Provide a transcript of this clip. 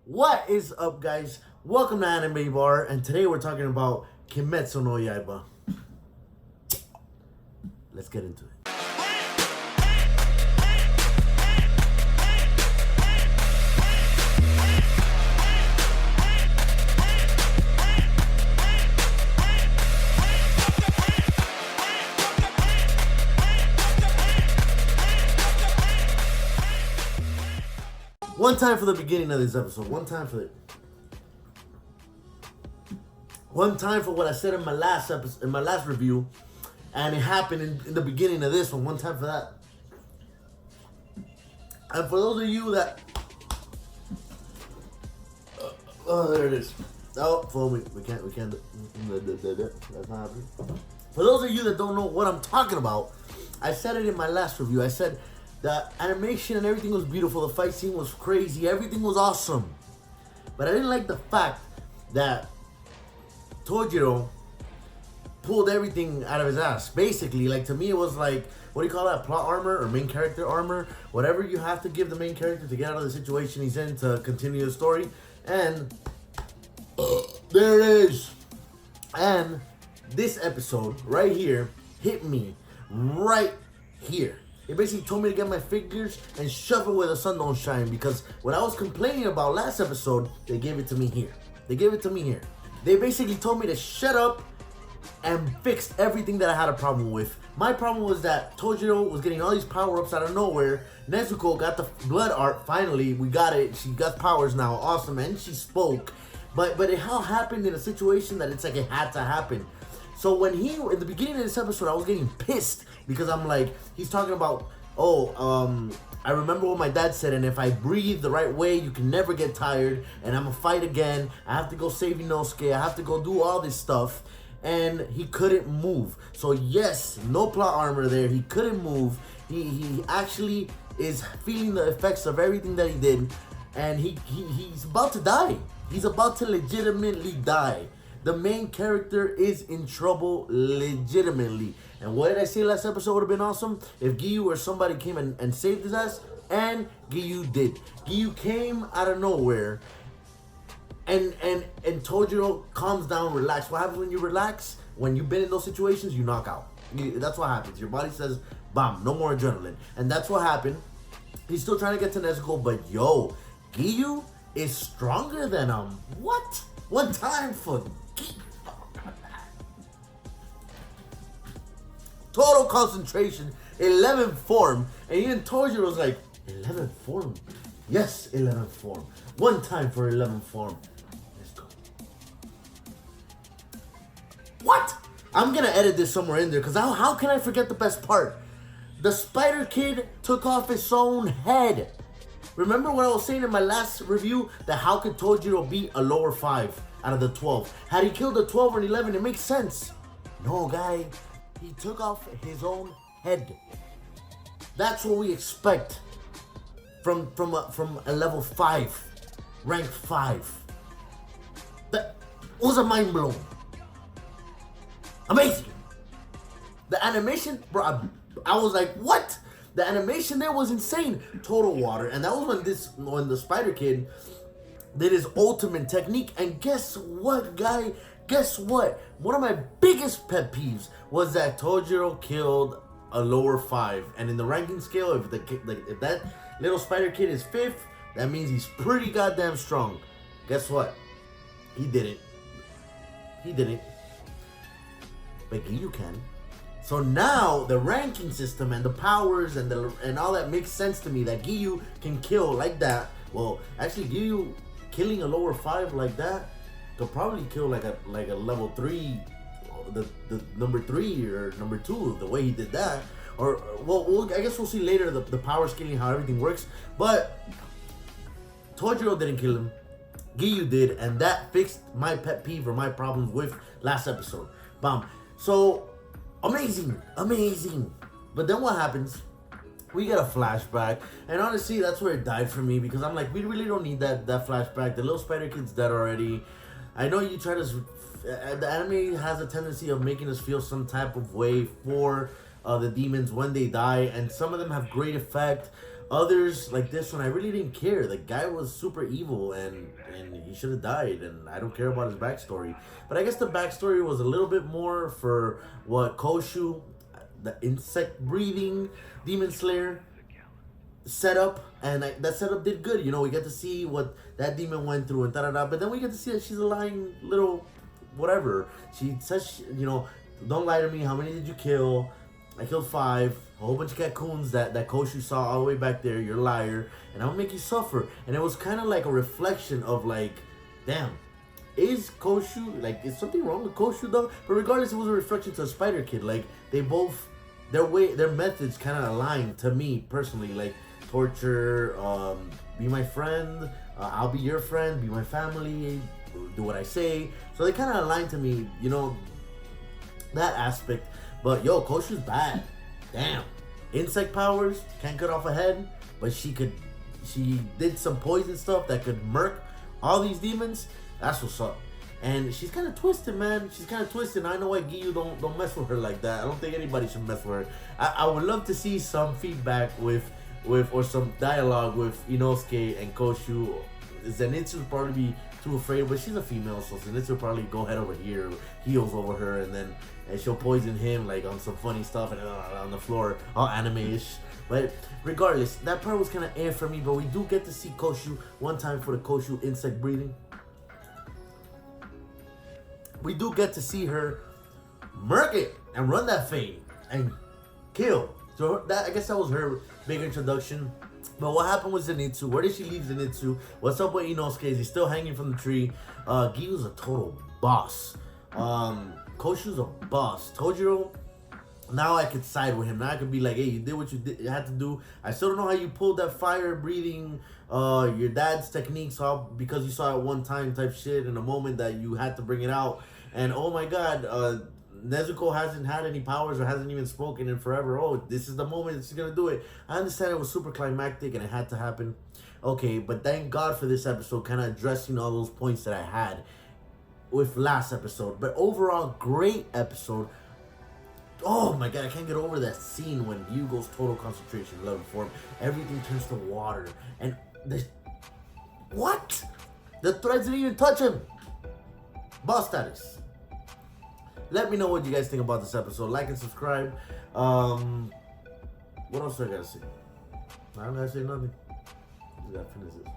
What is up, guys? Welcome to Anime Bar, and today we're talking about Kimetsu no Yaiba. Let's get into it. One time for the beginning of this episode. One time for what I said in my last episode, in my last review, and it happened in the beginning of this one. One time for that. And for those of you that, there it is. Oh, for me, we can't. That's not happening. For those of you that don't know what I'm talking about, I said it in my last review. I said the animation and everything was beautiful. The fight scene was crazy. Everything was awesome. But I didn't like the fact that tojiro pulled everything out of his ass. Basically, like, to me, it was like, what do you call that? Plot armor or main character armor? Whatever you have to give the main character to get out of the situation he's in to continue the story. And there it is. And this episode right here hit me right here. It basically told me to get my figures and shove it where the sun don't shine, because what I was complaining about last episode, they gave it to me here. They gave it to me here. They basically told me to shut up and fix everything that I had a problem with. My problem was that Tojiro was getting all these power-ups out of nowhere. Nezuko got the blood art, finally. We got it. She got powers now. Awesome. And she spoke. But it all happened in a situation that it's like it had to happen. So when in the beginning of this episode, I was getting pissed because I'm like, he's talking about, I remember what my dad said, and if I breathe the right way, you can never get tired, and I'm gonna fight again. I have to go save Inosuke. I have to go do all this stuff. And he couldn't move. So yes, no plot armor there. He couldn't move. He actually is feeling the effects of everything that he did, and he's about to die. He's about to legitimately die. The main character is in trouble legitimately. And what did I say last episode would have been awesome? If Giyu or somebody came and saved his ass, and Giyu did. Giyu came out of nowhere, and Tojiro calms down, relax. What happens when you relax? When you've been in those situations, you knock out. That's what happens. Your body says, bam, no more adrenaline. And that's what happened. He's still trying to get to Nezuko, but yo, Giyu is stronger than him. What? One time for Giyu. Total concentration, 11th form. And even Tojiro's like, 11th form? Yes, 11th form. One time for 11th form. Let's go. What? I'm gonna edit this somewhere in there, because how can I forget the best part? The Spider Kid took off his own head. Remember what I was saying in my last review? That how could Tojiro beat a lower 5 out of the 12? Had he killed the 12 or an 11, it makes sense. No, guy. He took off his own head. That's what we expect from a level 5, rank 5. That was a mind blown. Amazing. The animation, bro, I was like, what? The animation there was insane. Total water. And that was when the Spider Kid did his ultimate technique. And guess what, guy? Guess what? One of my biggest pet peeves was that Tojiro killed a lower 5. And in the ranking scale, if that little Spider Kid is 5th, that means he's pretty goddamn strong. Guess what? He didn't. But Giyu can. So now the ranking system and the powers and all that makes sense to me, that Giyu can kill like that. Well, actually, Giyu killing a lower 5 like that could probably kill like a level 3, the number 3 or number 2, the way he did that. Or I guess we'll see later the power scaling, how everything works. But Tojiro didn't kill him. Giyu did, and that fixed my pet peeve or my problems with last episode. Bam. So amazing. But then what happens? We get a flashback, and honestly, that's where it died for me, because I'm like, we really don't need that flashback. The little Spider Kid's dead already. I know you try to. The anime has a tendency of making us feel some type of way for the demons when they die, and some of them have great effect. others like this one, I really didn't care. The guy was super evil, and he should have died, and I don't care about his backstory. But I guess the backstory was a little bit more for what Koshu, the insect-breathing demon slayer, set up, and that setup did good. You know, we get to see what that demon went through and da-da-da, but then we get to see that she's a lying little whatever. She says, you know, don't lie to me, how many did you kill? I killed 5, a whole bunch of cocoons that Koshu saw all the way back there, you're a liar, and I'm gonna make you suffer. And it was kind of like a reflection of like, damn, is Koshu, like, is something wrong with Koshu though? But regardless, it was a reflection to a Spider Kid. Like, they both, their methods kind of aligned to me personally. Like, torture, be my friend, I'll be your friend, be my family, do what I say. So they kind of aligned to me, you know, that aspect. But yo, Koshu's bad. Damn. Insect powers, can't cut off a head, but she did some poison stuff that could murk all these demons. That's what's up. And she's kind of twisted, man. She's kind of twisted. I know why Giyu don't mess with her like that. I don't think anybody should mess with her. I would love to see some feedback with or some dialogue with Inosuke and Koshu. Zenitsu would probably be too afraid, but she's a female, so Zenitsu will probably go head over here, heels over her, and she'll poison him like on some funny stuff and on the floor, all anime-ish. But regardless, that part was kind of air for me. But we do get to see Koshu one time for the Koshu insect breathing. We do get to see her murk it and run that fade and kill. So that, I guess that was her big introduction. But what happened with Zenitsu? Where did she leave Zenitsu? What's up with Inosuke? Is he still hanging from the tree? Giyu's a total boss. Koshu's a boss. Tojiro, now I could side with him. Now I could be like, hey, you did what you had to do. I still don't know how you pulled that fire breathing, your dad's techniques off because you saw it one time type shit in a moment that you had to bring it out. And oh my god, Nezuko hasn't had any powers or hasn't even spoken in forever. Oh, this is the moment that she's gonna do it. I understand it was super climactic and it had to happen. Okay, but thank God for this episode, kind of addressing all those points that I had with last episode. But overall, great episode. Oh my god, I can't get over that scene when Yu goes total concentration level form. Everything turns to water. And what? The threads didn't even touch him. Boss status. Let me know what you guys think about this episode. Like and subscribe. What else do I gotta say? I don't gotta say nothing. We gotta finish this.